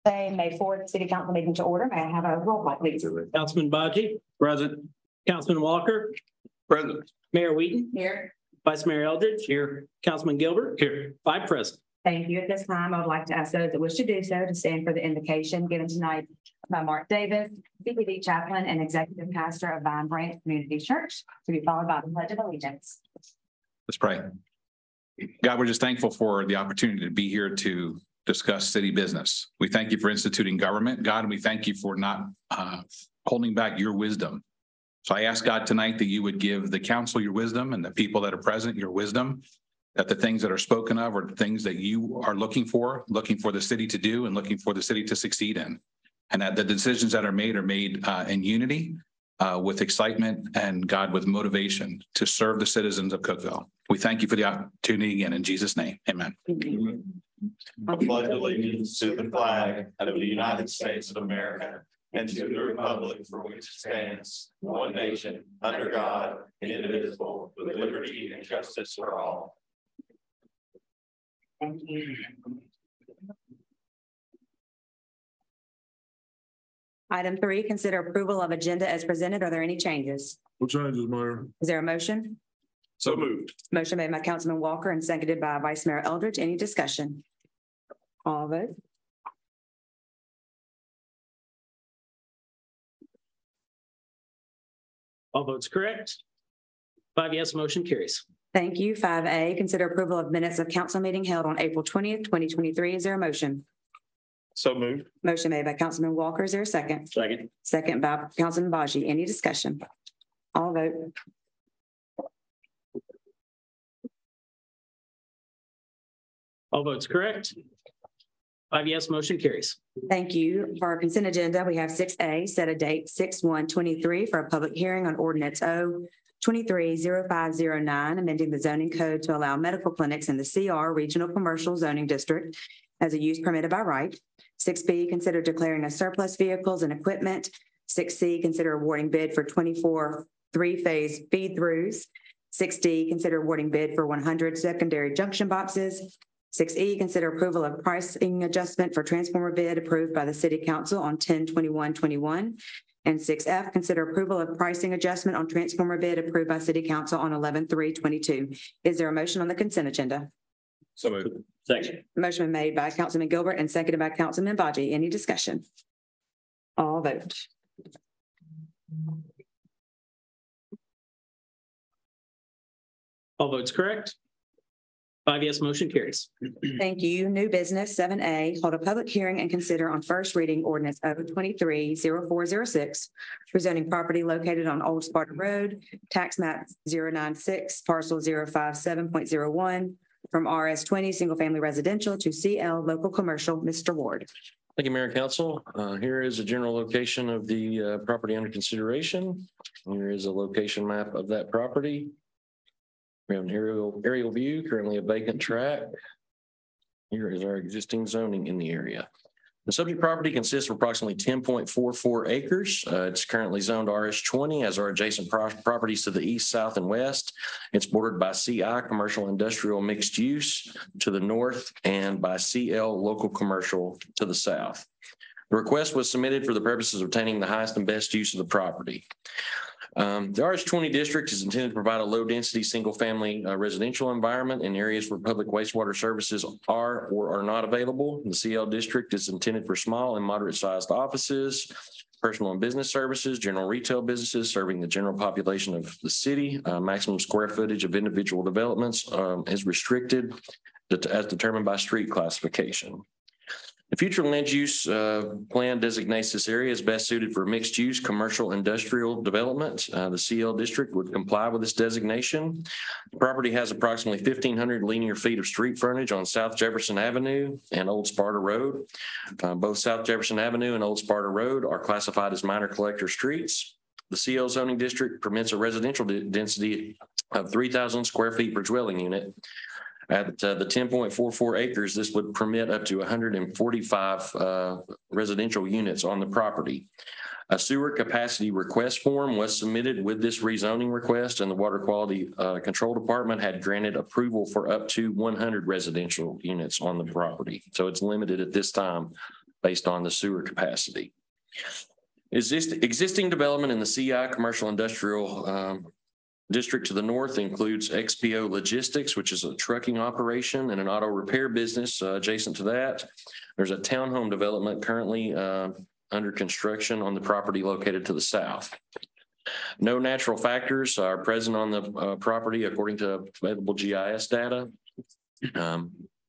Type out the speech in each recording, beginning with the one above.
May 4th, City Council meeting to order. May I have a roll call, please? Councilman Baji. Present. Councilman Walker. Present. Mayor Wheaton. Here. Vice Mayor Eldridge. Here. Councilman Gilbert. Here. 5 present. Thank you. At this time, I would like to ask those that wish to do so to stand for the invocation given tonight by Mark Davis, CPD chaplain and executive pastor of Vine Branch Community Church, to be followed by the Pledge of Allegiance. Let's pray. God, we're just thankful for the opportunity to be here to discuss city business. We thank you for instituting government, God, and we thank you for not holding back your wisdom. So I ask God tonight that you would give the council your wisdom and the people that are present your wisdom, that the things that are spoken of are the things that you are looking for the city to do and looking for the city to succeed in. And that the decisions that are made in unity, with excitement and God with motivation to serve the citizens of Cookeville. We thank you for the opportunity again in Jesus' name. Amen. I pledge allegiance to the flag of the United States of America and to the republic for which it stands, one nation, under God, indivisible, with liberty and justice for all. Thank you. Item 3, consider approval of agenda as presented. Are there any changes? No changes, Mayor. Is there a motion? So moved. Motion made by Councilman Walker and seconded by Vice Mayor Eldridge. Any discussion? All vote. All votes correct. 5 yes, motion carries. Thank you. 5A, consider approval of minutes of council meeting held on April 20th, 2023. Is there a motion? So moved. Motion made by Councilman Walker. Is there a second? Second. Second by Councilman Baji. Any discussion? All vote. All votes correct. 5 yes, motion carries. Thank you. For our consent agenda, we have 6A, set a date 6/1/23 for a public hearing on ordinance O-23-0509, amending the zoning code to allow medical clinics in the CR Regional Commercial Zoning District as a use permitted by right. 6B, consider declaring a surplus vehicles and equipment. 6C, consider awarding bid for 24 3-phase feed-throughs. 6D, consider awarding bid for 100 secondary junction boxes. 6E, consider approval of pricing adjustment for transformer bid approved by the City Council on 10/21/21. And 6F, consider approval of pricing adjustment on transformer bid approved by City Council on 11/3/22. Is there a motion on the consent agenda? So moved. Second. Motion made by Councilman Gilbert and seconded by Councilman Baji. Any discussion? All vote. All votes correct. 5 yes, motion carries. Thank you. New business 7A, hold a public hearing and consider on first reading ordinance O-23-0406, rezoning property located on Old Sparta Road, tax map 096, parcel 057.01, from RS20 single family residential to CL local commercial. Mr. Ward. Thank you, Mayor and Council. Here is a general location of the property under consideration. Here is a location map of that property. We have an aerial view, currently a vacant tract. Here is our existing zoning in the area. The subject property consists of approximately 10.44 acres. It's currently zoned RS20 as our adjacent properties to the east, south, and west. It's bordered by CI, commercial industrial mixed use, to the north, and by CL, local commercial, to the south. The request was submitted for the purposes of obtaining the highest and best use of the property. The RS20 district is intended to provide a low-density, single-family residential environment in areas where public wastewater services are or are not available. The CL district is intended for small and moderate-sized offices, personal and business services, general retail businesses serving the general population of the city. Maximum square footage of individual developments is restricted as determined by street classification. The future land use plan designates this area as best suited for mixed use commercial industrial development. The CL district would comply with this designation. The property has approximately 1,500 linear feet of street frontage on South Jefferson Avenue and Old Sparta Road. Both South Jefferson Avenue and Old Sparta Road are classified as minor collector streets. The CL zoning district permits a residential density of 3,000 square feet per dwelling unit. At the 10.44 acres, this would permit up to 145 residential units on the property. A sewer capacity request form was submitted with this rezoning request, and the Water Quality Control Department had granted approval for up to 100 residential units on the property. So it's limited at this time based on the sewer capacity. Existing development in the CI Commercial Industrial District to the north includes XPO Logistics, which is a trucking operation and an auto repair business adjacent to that. There's a townhome development currently under construction on the property located to the south. No natural factors are present on the property according to available GIS data.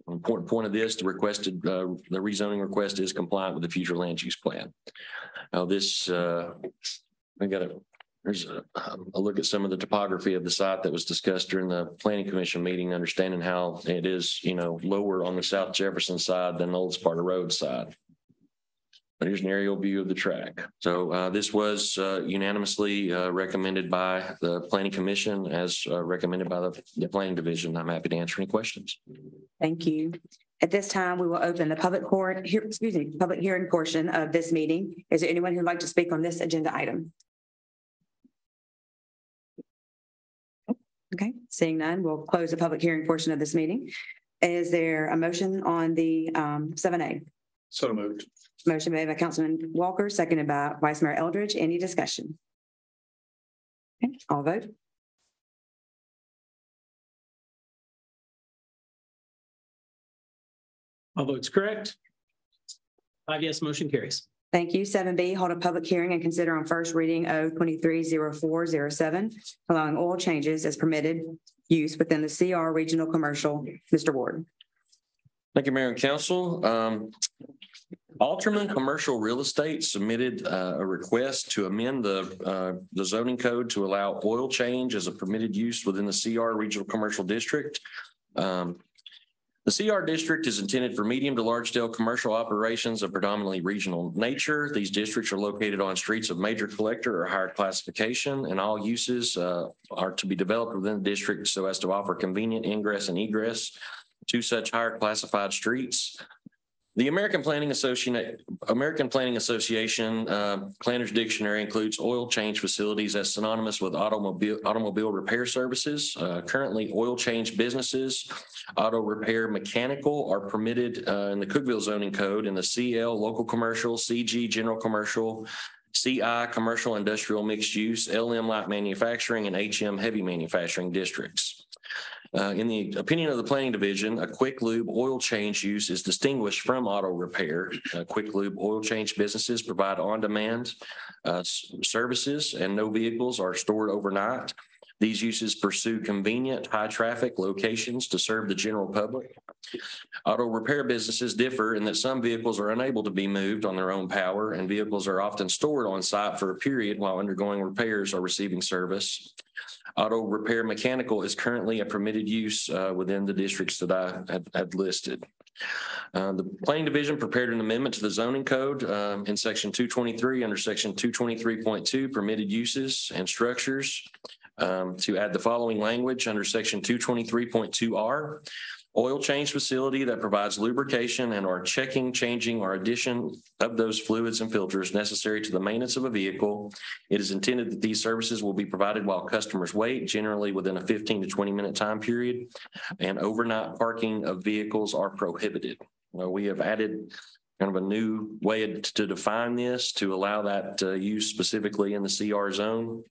Important point of this, the rezoning request is compliant with the future land use plan. Now there's a look at some of the topography of the site that was discussed during the Planning Commission meeting, understanding how it is, lower on the South Jefferson side than the Old Sparta Road side. But here's an aerial view of the track. So this was unanimously recommended by the Planning Commission as recommended by the Planning Division. I'm happy to answer any questions. Thank you. At this time, we will open the public hearing portion of this meeting. Is there anyone who'd like to speak on this agenda item? Okay, seeing none, we'll close the public hearing portion of this meeting. Is there a motion on the 7A? So moved. Motion made by Councilman Walker, seconded by Vice Mayor Eldridge. Any discussion? Okay, all vote. All votes correct. 5 yes, motion carries. Thank you. 7B, hold a public hearing and consider on first reading O230407, allowing oil changes as permitted use within the CR Regional Commercial. Mr. Ward. Thank you, Mayor and Council. Alterman Commercial Real Estate submitted a request to amend the zoning code to allow oil change as a permitted use within the CR Regional Commercial District. The CR district is intended for medium to large scale commercial operations of predominantly regional nature. These districts are located on streets of major collector or higher classification, and all uses are to be developed within the district so as to offer convenient ingress and egress to such higher classified streets. The American Planning Association Planner's Dictionary includes oil change facilities as synonymous with automobile repair services. Currently, oil change businesses, auto repair mechanical are permitted in the Cookeville zoning code in the CL local commercial, CG general commercial, CI commercial industrial mixed use, LM light manufacturing, and HM heavy manufacturing districts. In the opinion of the Planning Division, a quick lube oil change use is distinguished from auto repair. Quick lube oil change businesses provide on-demand services, and no vehicles are stored overnight. These uses pursue convenient, high-traffic locations to serve the general public. Auto repair businesses differ in that some vehicles are unable to be moved on their own power, and vehicles are often stored on site for a period while undergoing repairs or receiving service. Auto repair mechanical is currently a permitted use within the districts that I had listed. The Planning Division prepared an amendment to the zoning code in section 223 under section 223.2 permitted uses and structures to add the following language under section 223.2R. Oil change facility that provides lubrication and or checking, changing, or addition of those fluids and filters necessary to the maintenance of a vehicle. It is intended that these services will be provided while customers wait, generally within a 15 to 20-minute time period, and overnight parking of vehicles are prohibited. We have added kind of a new way to define this to allow that use specifically in the CR zone.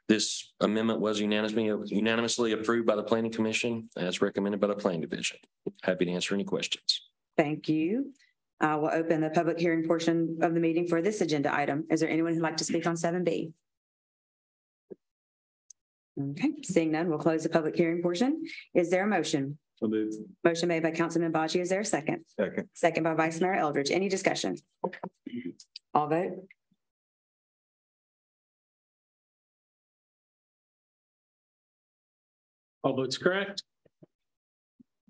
This amendment was unanimously approved by the Planning Commission as recommended by the Planning Division. Happy to answer any questions. Thank you. We'll open the public hearing portion of the meeting for this agenda item. Is there anyone who'd like to speak on 7B? Okay, seeing none, we'll close the public hearing portion. Is there a motion? So moved. Motion made by Councilman Baji. Is there a second? Second. Second by Vice Mayor Eldridge. Any discussion? All vote. All votes correct.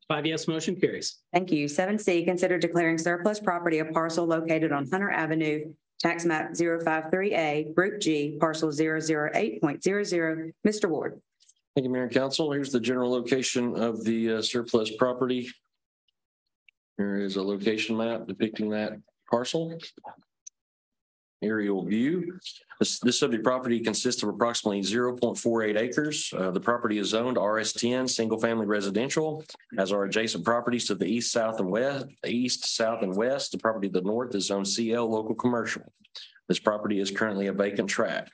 5 yes, motion carries. Thank you. 7C, consider declaring surplus property a parcel located on Hunter Avenue, tax map 053A, Group G, parcel 008.00. Mr. Ward. Thank you, Mayor and Council. Here's the general location of the surplus property. Here is a location map depicting that parcel. aerial view. This subject property consists of approximately 0.48 acres. The property is zoned RS10, single family residential, as are adjacent properties to the east, south, and west. The property to the north is zoned CL, local commercial. This property is currently a vacant tract.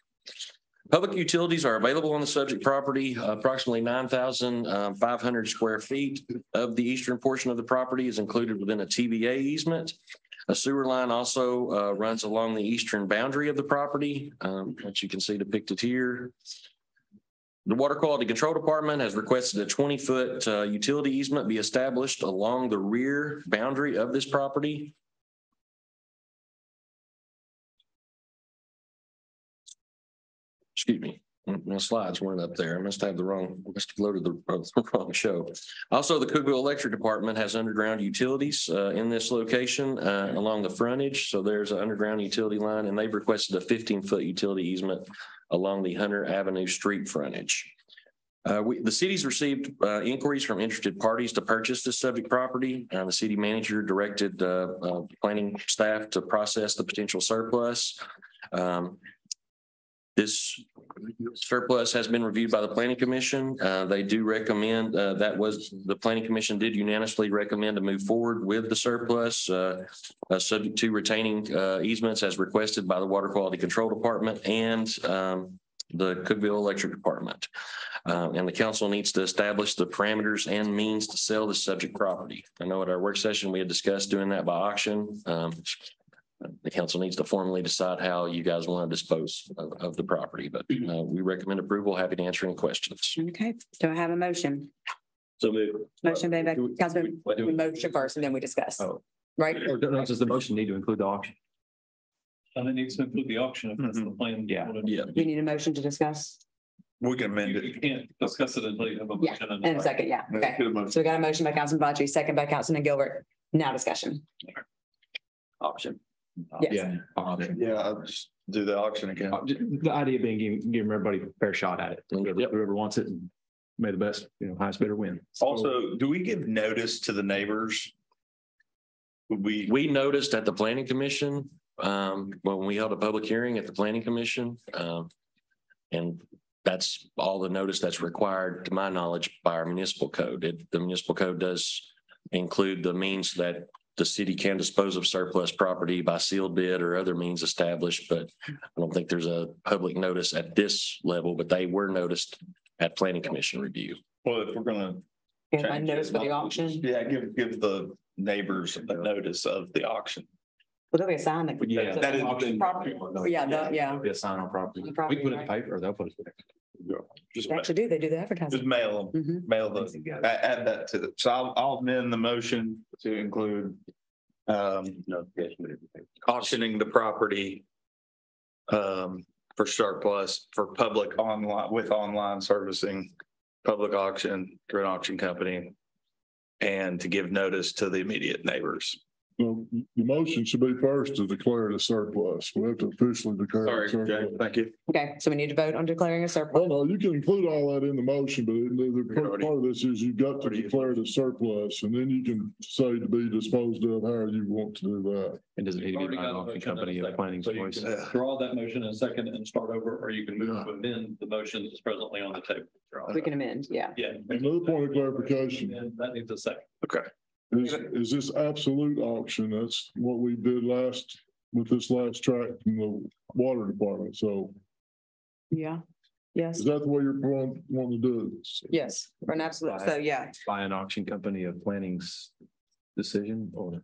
Public utilities are available on the subject property. Approximately 9,500 square feet of the eastern portion of the property is included within a TVA easement. A sewer line also runs along the eastern boundary of the property, which you can see depicted here. The Water Quality Control Department has requested a 20-foot utility easement be established along the rear boundary of this property. Excuse me, my slides weren't up there. I must have loaded the wrong show. Also, the Cookeville Electric Department has underground utilities in this location along the frontage. So there's an underground utility line, and they've requested a 15-foot utility easement along the Hunter Avenue street frontage. The city's received inquiries from interested parties to purchase this subject property. The city manager directed planning staff to process the potential surplus. This surplus has been reviewed by the Planning Commission. They do recommend the Planning Commission did unanimously recommend to move forward with the surplus, subject to retaining easements as requested by the Water Quality Control Department and the Cookeville Electric Department. And the council needs to establish the parameters and means to sell the subject property. I know at our work session we had discussed doing that by auction. The council needs to formally decide how you guys want to dispose of the property, but we recommend approval. Happy to answer any questions. Okay, do I have a motion? So move. Motion made by Councilman, we motion first and then we discuss. Oh. Right? Or does the motion need to include the auction? And it needs to include the auction if that's the plan. Yeah. Yeah. We need a motion to discuss? We can amend You can't discuss it until you have a Yeah, motion. in a second, yeah, okay. So we got a motion by Councilman Bocci, second by Councilman Gilbert. Now discussion. Auction. Yes. Yeah, I'll just do the auction again. The idea being give everybody a fair shot at it. Whoever wants it and may the best, highest bidder win. Also, do we give notice to the neighbors? We noticed at the Planning Commission, when we held a public hearing at the Planning Commission, and that's all the notice that's required, to my knowledge, by our municipal code. The municipal code does include the means that the city can dispose of surplus property by sealed bid or other means established, but I don't think there's a public notice at this level, but they were noticed at Planning Commission review. Well, if we're gonna. Give a notice for the auction. Yeah, give the neighbors a notice of the auction. Will there be a sign that? Yeah. That is- Property. Yeah. Be a sign on property. On We property, can put it in right. paper or they'll put it. Just, They actually do, they do the just advertising. mail them, Mhm. mail those, add that to the, so I'll amend the motion to include. Auctioning the property. For surplus for public online with online servicing, public auction through an auction company. And to give notice to the immediate neighbors. Well, the motion should be first to declare it a surplus. We have to officially declare. it a Sorry, Jay, surplus. thank you. Okay, so we need to vote on declaring a surplus. Well, no, you can include all that in the motion, but the first part of this is you've got to declare it a surplus, and then you can say to be disposed of however you want to do that. And does it need to be Already by an got a auction motion and a company of second. planning So you choice? can Draw that motion in a second and start over, or you can move to amend the motion that's presently on the table. We can amend, yeah. Yeah. Another point of clarification. And that needs a second. Is this absolute auction? That's what we did with this last tract from the water department. So Yeah, yes, is that the way you're wanting to do it? yes, for an absolute, so yeah, By an auction company of planning's decision or?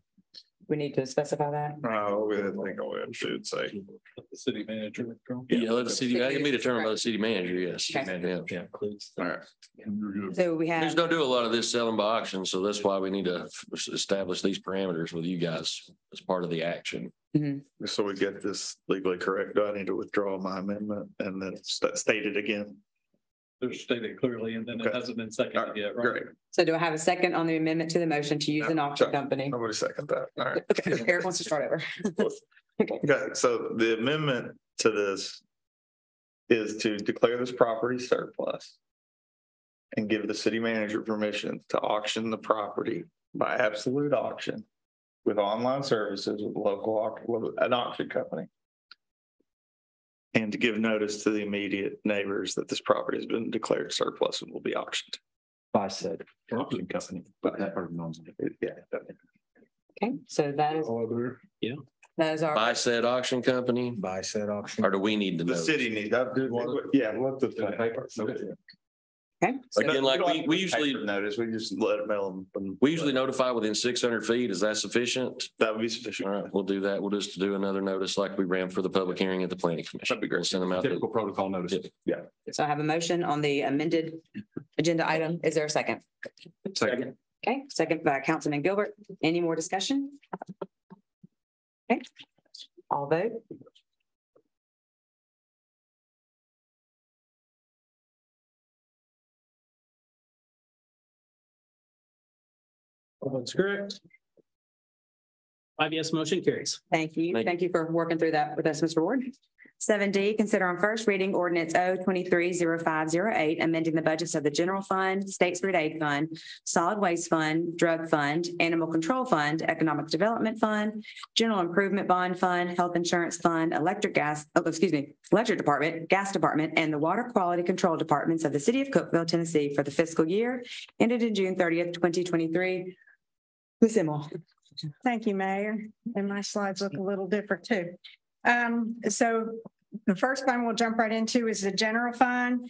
we need to specify that. Oh, I think I should say. The city manager. Yeah, let the city, that can be determined by the city manager, yes. Okay. Yeah. All right. You're good. So we We have, just don't do a lot of this selling by auction, so that's why we need to establish these parameters with you guys as part of the action. So we get this legally correct. Do I need to withdraw my amendment and then state it again? They're stated clearly, and then it Okay. hasn't been seconded yet, right? Great. so do I have a second on the amendment to the motion to use an auction company? I'm going to second that. All right. Okay, Eric wants to start over. Okay, Okay, so the amendment to this is to declare this property surplus and give the city manager permission to auction the property by absolute auction with online services with an auction company and to give notice to the immediate neighbors that this property has been declared surplus and will be auctioned. By said auction company, but that part owns it. Yeah. Okay, so that is, All there. that is our, By said auction company, By said auction. or do we need to know? The city needs, yeah, let the. okay. Again, like we usually, Notice, we just let it mail them. we usually notify within 600 feet. Is that sufficient? That would be sufficient. All right, we'll do that. We'll just do another notice like we ran for the public hearing at the planning commission. That'd be great. Send them out. to- Typical protocol notice. So I have a motion on the amended agenda item. Is there a second? Second. Okay, second by Councilman Gilbert. Any more discussion? Okay, all vote. All votes correct. 5 yes, motion carries. Thank you. Thank you. Thank you for working through that with us, Mr. Ward. 7D, consider on first reading ordinance 0230508, amending the budgets of the general fund, State Street Aid Fund, Solid Waste Fund, Drug Fund, Animal Control Fund, Economic Development Fund, General Improvement Bond Fund, Health Insurance Fund, Electric Department, Gas Department, and the Water Quality Control Departments of the City of Cookeville, Tennessee for the fiscal year ended in June 30th, 2023. Ms. Emmel. Thank you, Mayor. And my slides look a little different too. So the first fund we'll jump right into is the general fund.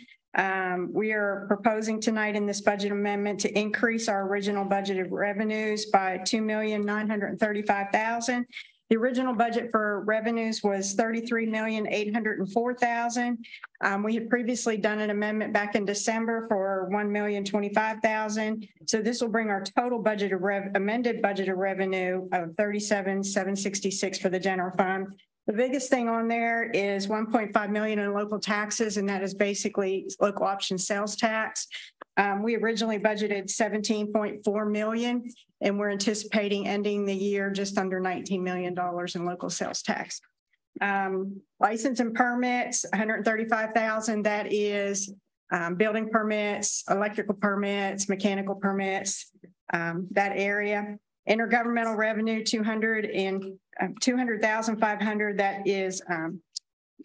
We are proposing tonight in this budget amendment to increase our original budgeted revenues by $2,935,000. The original budget for revenues was $33,804,000. We had previously done an amendment back in December for $1,025,000. So this will bring our total budget of amended budget of revenue of $37,766 for the general fund. The biggest thing on there is $1.5 million in local taxes, and that is basically local option sales tax. We originally budgeted $17.4 million, and we're anticipating ending the year just under $19 million in local sales tax. License and permits, $135,000. That is building permits, electrical permits, mechanical permits, that area. Intergovernmental revenue, $200,500. That is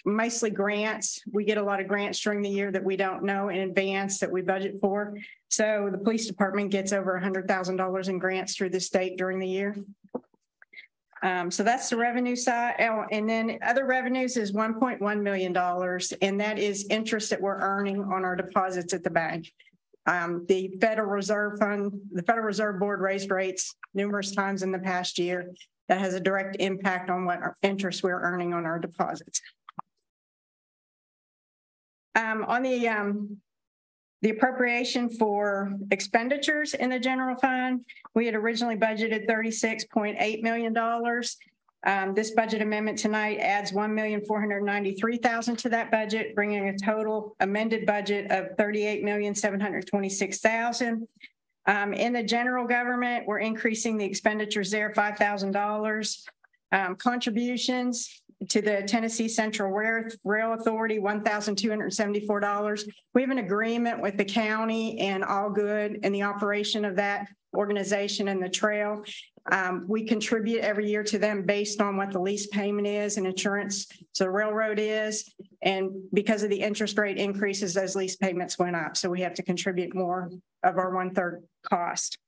mostly grants. We get a lot of grants during the year that we don't know in advance that we budget for. So the police department gets over $100,000 in grants through the state during the year. So that's the revenue side. Oh, and then other revenues is $1.1 million, and that is interest that we're earning on our deposits at the bank. The Federal Reserve Fund, the Federal Reserve Board raised rates numerous times in the past year. That has a direct impact on what our interest we're earning on our deposits. On the appropriation for expenditures in the general fund, we had originally budgeted $36.8 million. This budget amendment tonight adds $1,493,000 to that budget, bringing a total amended budget of $38,726,000. In the general government, we're increasing the expenditures there $5,000. Contributions to the Tennessee Central Rail Authority, $1,274. We have an agreement with the county and All Good in the operation of that organization and the trail. We contribute every year to them based on what the lease payment is and insurance to the railroad is. And because of the interest rate increases, those lease payments went up. So we have to contribute more of our 1/3 cost.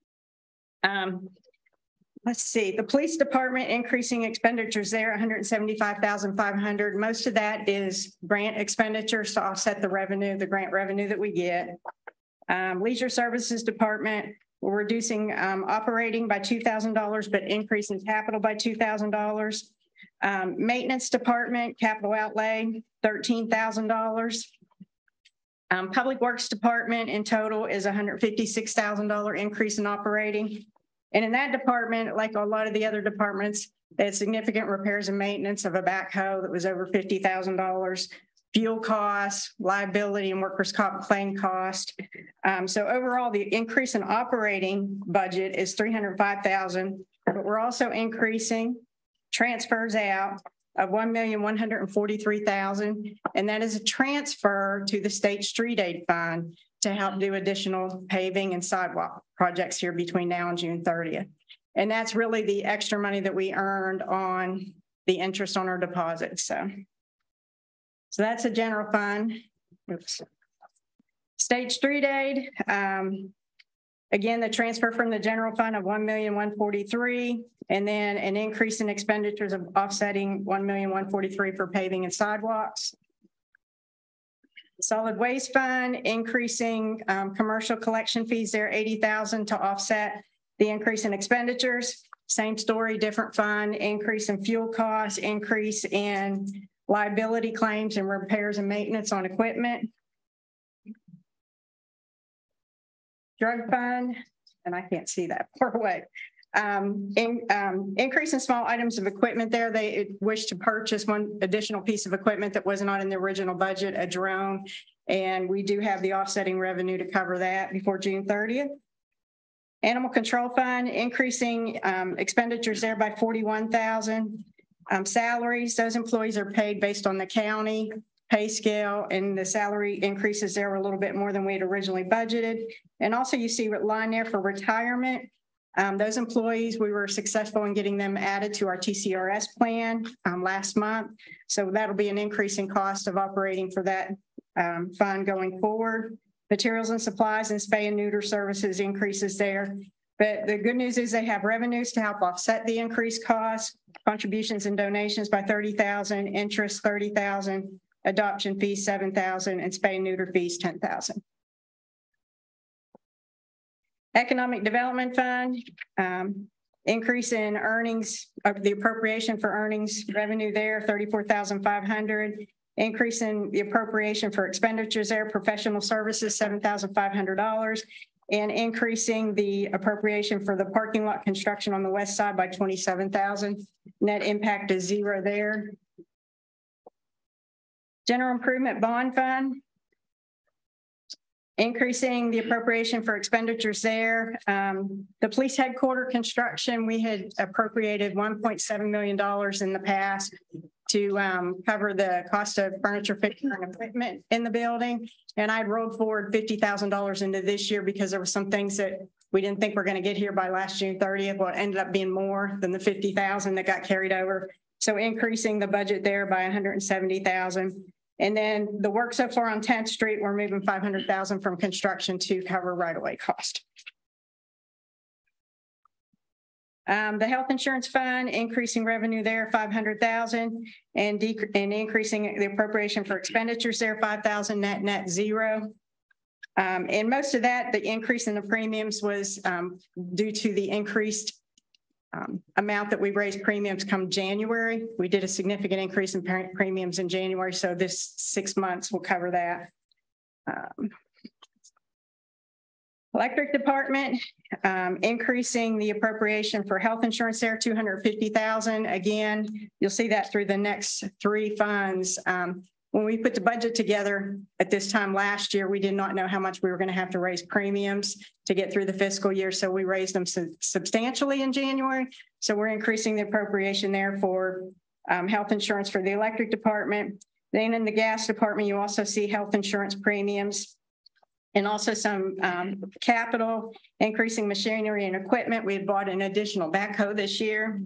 Let's see, the police department increasing expenditures there, $175,500. Most of that is grant expenditures to offset the revenue, the grant revenue that we get. Leisure Services Department, we're reducing operating by $2,000, but increasing capital by $2,000. Maintenance Department, capital outlay, $13,000. Public Works Department in total is $156,000 increase in operating. And in that department, like a lot of the other departments, they had significant repairs and maintenance of a backhoe that was over $50,000, fuel costs, liability and workers' comp claim cost. So overall, the increase in operating budget is $305,000, but we're also increasing transfers out of $1,143,000, and that is a transfer to the State Street Aid Fund to help do additional paving and sidewalk projects here between now and June 30th. And that's really the extra money that we earned on the interest on our deposits. So that's a general fund. Oops. State street aid. Again, the transfer from the general fund of 1,143,000, and then an increase in expenditures of offsetting 1,143,000 for paving and sidewalks. Solid waste fund, increasing commercial collection fees there, 80,000 to offset the increase in expenditures. Same story, different fund, increase in fuel costs, increase in liability claims and repairs and maintenance on equipment. Drug fund, and I can't see that far away. Increase in small items of equipment there. They wish to purchase one additional piece of equipment that was not in the original budget, a drone. And we do have the offsetting revenue to cover that before June 30th. Animal control fund, increasing expenditures there by 41,000. Salaries, those employees are paid based on the county pay scale, and the salary increases there were a little bit more than we had originally budgeted. And also you see what line there for retirement. Those employees, we were successful in getting them added to our TCRS plan last month. So that'll be an increase in cost of operating for that fund going forward. Materials and supplies and spay and neuter services increases there. But the good news is they have revenues to help offset the increased costs, contributions and donations by 30,000, interest 30,000, adoption fees 7,000, and spay and neuter fees 10,000. Economic Development Fund, increase in earnings of the appropriation for earnings revenue there, 34,500. Increase in the appropriation for expenditures there, professional services, $7,500. And increasing the appropriation for the parking lot construction on the west side by 27,000. Net impact is 0 there. General Improvement Bond Fund. Increasing the appropriation for expenditures there. The police headquarters construction, we had appropriated $1.7 million in the past to cover the cost of furniture, fixture, and equipment in the building. And I'd rolled forward $50,000 into this year because there were some things that we didn't think we're going to get here by last June 30th. Well, it ended up being more than the $50,000 that got carried over. So increasing the budget there by $170,000. And then the work so far on 10th Street, we're moving $500,000 from construction to cover right-of-way cost. The health insurance fund, increasing revenue there, $500,000, and increasing the appropriation for expenditures there, $5,000, net 0. And most of that, the increase in the premiums was due to the increased amount that we raised premiums come January. We did a significant increase in premiums in January, so this 6 months will cover that. Electric department, increasing the appropriation for health insurance there, $250,000. Again, you'll see that through the next 3 funds. When we put the budget together at this time last year, we did not know how much we were going to have to raise premiums to get through the fiscal year. So we raised them substantially in January. So we're increasing the appropriation there for health insurance for the electric department. Then in the gas department, you also see health insurance premiums. And also some capital, increasing machinery and equipment. We had bought an additional backhoe this year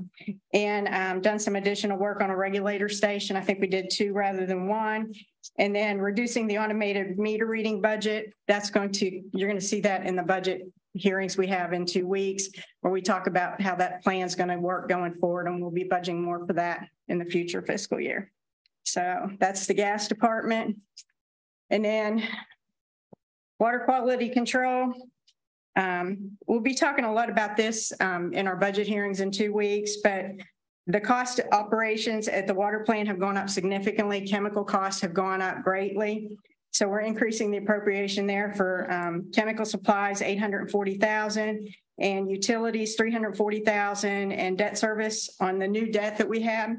and done some additional work on a regulator station. I think we did 2 rather than 1. And then reducing the automated meter reading budget. That's you're going to see that in the budget hearings we have in 2 weeks, where we talk about how that plan is going to work going forward. And we'll be budgeting more for that in the future fiscal year. So that's the gas department. And then water quality control. We'll be talking a lot about this in our budget hearings in 2 weeks, but the cost of operations at the water plant have gone up significantly. Chemical costs have gone up greatly. So we're increasing the appropriation there for chemical supplies, $840,000, and utilities, $340,000, and debt service on the new debt that we have,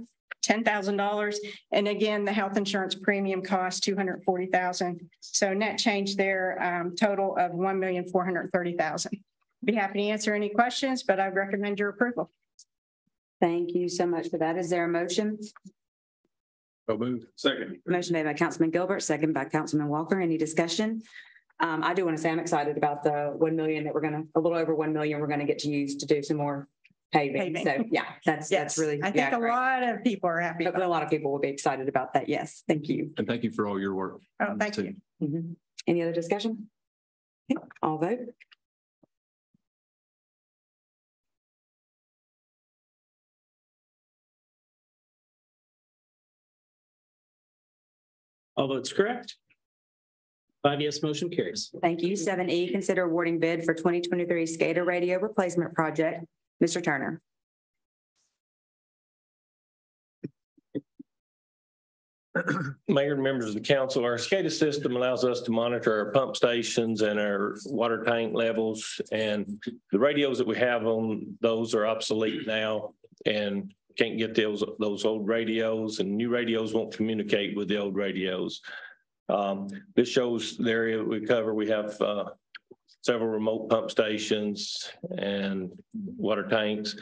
$10,000. And again, the health insurance premium cost $240,000. So net change there, total of $1,430,000. Be happy to answer any questions, but I recommend your approval. Thank you so much for that. Is there a motion? So moved. Second. Motion made by Councilman Gilbert, second by Councilman Walker. Any discussion? I do want to say I'm excited about the 1 million that a little over 1 million we're going to get to use to do some more paving. Paving. So yeah, that's Yes, really. I think a lot of people are happy. Hopefully a lot of people will be excited about that. Yes, thank you. And thank you for all your work. Oh, thank you. Mhm. Any other discussion? Okay, I'll vote. All votes correct. 5 yes, motion carries. Thank you. 7E, consider awarding bid for 2023 SCADA radio replacement project. Mr. Turner. Mayor and members of the council, our SCADA system allows us to monitor our pump stations and our water tank levels. And the radios that we have on those are obsolete now and can't get those old radios, and new radios won't communicate with the old radios. This shows the area we cover. We have several remote pump stations and water tanks.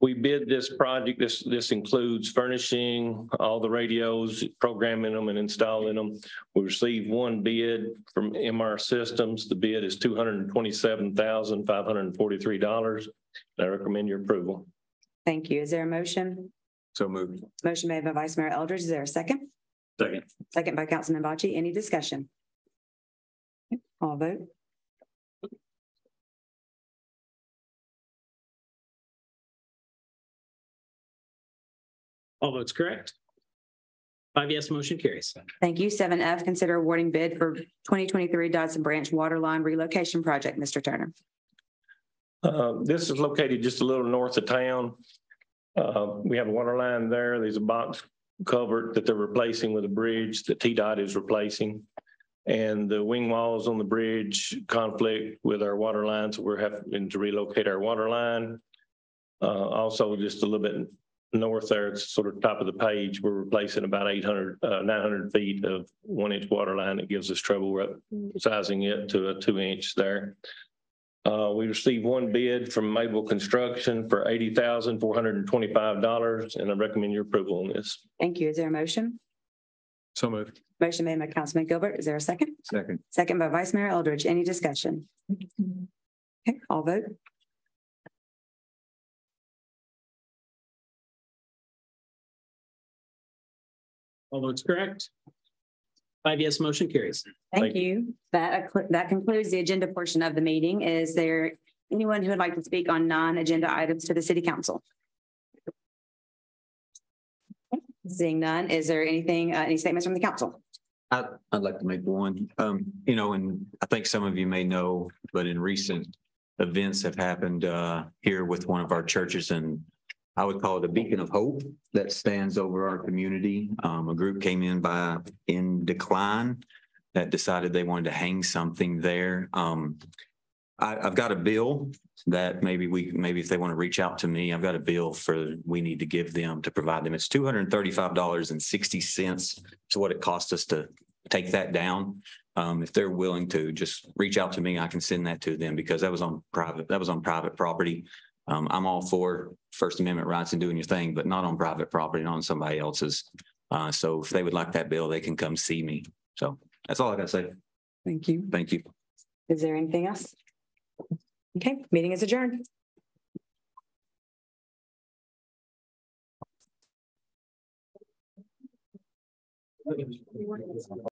We bid this project. This includes furnishing all the radios, programming them and installing them. We received one bid from MR Systems. The bid is $227,543. I recommend your approval. Thank you. Is there a motion? So moved. Motion made by Vice Mayor Eldridge. Is there a second? Second. Second by Councilman Bocci. Any discussion? All vote. All votes correct. 5 yes, motion carries. Thank you. 7F, consider awarding bid for 2023 Dodson Branch Water Line Relocation Project. Mr. Turner. This is located just a little north of town. We have a water line there. There's a box culvert that they're replacing with a bridge that TDOT is replacing. And the wing walls on the bridge conflict with our water lines. So we're having to relocate our water line. Also, just a little bit north there, it's sort of top of the page. We're replacing about 900 feet of 1-inch water line. That gives us trouble. We're upsizing it to a 2-inch there. We received one bid from Mabel Construction for $80,425, and I recommend your approval on this. Thank you. Is there a motion? So moved. Motion made by Councilman Gilbert. Is there a second? Second. Second by Vice Mayor Eldridge. Any discussion? Okay, I'll vote. All votes correct. 5 yes, motion carries. Thank you. That concludes the agenda portion of the meeting. Is there anyone who would like to speak on non-agenda items to the city council? Seeing none, is there anything, any statements from the council? I'd like to make one, and I think some of you may know, but in recent events have happened here with one of our churches, and I would call it a beacon of hope that stands over our community. A group came in decline that decided they wanted to hang something there. I've got a bill that maybe if they want to reach out to me, I've got a bill we need to give them to provide them. It's $235.60 to what it cost us to take that down. If they're willing to just reach out to me, I can send that to them because that was on private property. I'm all for First Amendment rights and doing your thing, but not on private property, not on somebody else's. So if they would like that bill, they can come see me. So that's all I got to say. Thank you. Thank you. Is there anything else? Okay, meeting is adjourned.